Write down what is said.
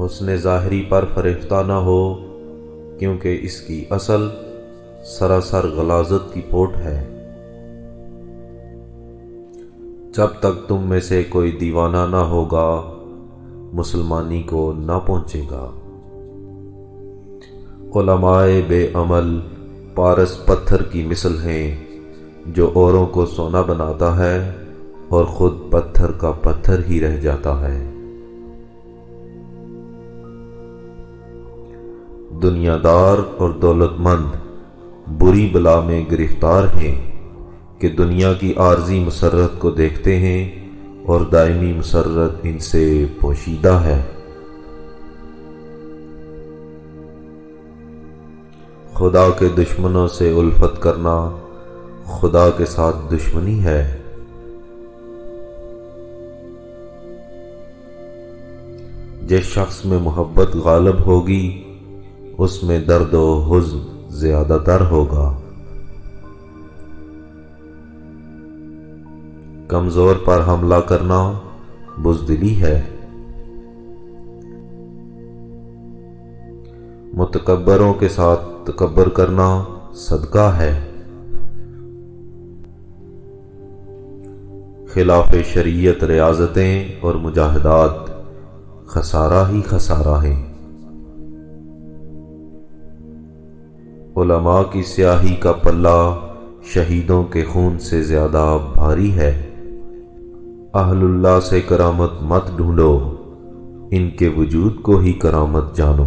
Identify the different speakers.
Speaker 1: حسن ظاہری پر فریفتہ نہ ہو، کیونکہ اس کی اصل سراسر غلاظت کی پوٹ ہے۔ جب تک تم میں سے کوئی دیوانہ نہ ہوگا، مسلمانی کو نہ پہنچے گا۔ علماء بے عمل پارس پتھر کی مثل ہیں، جو اوروں کو سونا بناتا ہے اور خود پتھر کا پتھر ہی رہ جاتا ہے۔ دنیا دار اور دولت مند بری بلا میں گرفتار ہیں کہ دنیا کی عارضی مسرت کو دیکھتے ہیں اور دائمی مسرت ان سے پوشیدہ ہے۔ خدا کے دشمنوں سے الفت کرنا خدا کے ساتھ دشمنی ہے۔ جس شخص میں محبت غالب ہوگی، اس میں درد و حزن زیادہ تر ہوگا۔ کمزور پر حملہ کرنا بزدلی ہے۔ متکبروں کے ساتھ تکبر کرنا صدقہ ہے۔ خلاف شریعت ریاضتیں اور مجاہدات خسارہ ہی خسارہ ہیں۔ علماء کی سیاہی کا پلہ شہیدوں کے خون سے زیادہ بھاری ہے۔ اہل اللہ سے کرامت مت ڈھونڈو، ان کے وجود کو ہی کرامت جانو۔